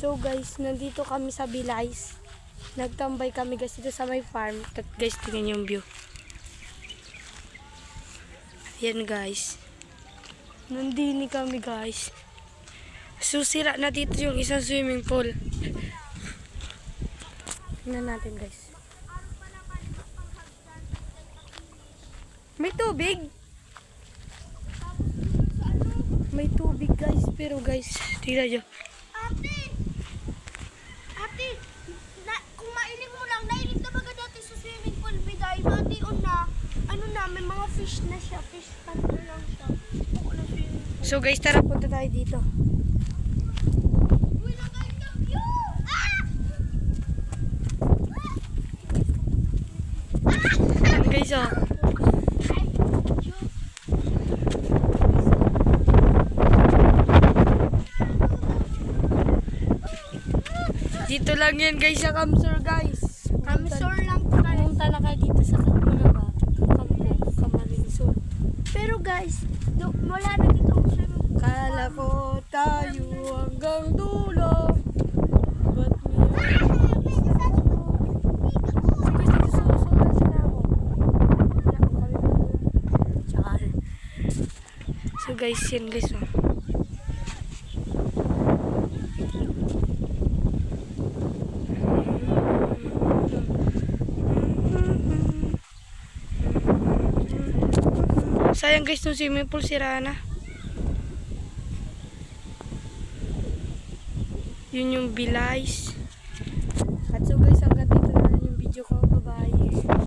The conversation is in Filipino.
So guys, nandito kami sa Bilies. Nagtambay kami guys dito sa may farm. At guys, tingnan yung view. Yan guys. Nandini kami guys. So sira na dito yung isang swimming pool. Tingnan natin guys. May tubig. May tubig guys. Pero guys, tingnan nyo. Ate, kung mainit mo lang, nailit na baga dati sa swimming pool, biday, matiun na, may mga fish na siya, fish pond na lang siya. Buko na swimming pool. So guys, tara punta tayo dito. Uy, naganda view! Yan guys oh. Dito lang yan guys sa Kamsur guys. Kamsur lang po guys. Pumunta na kayo dito sa Kamalinsur. Pero guys, wala na dito ang swimming pool. Kala ko tayo hanggang dulo. Ba't so guys, yan guys oh. Sayang guys, nung swimming pool sira na. Yun yung Bilies.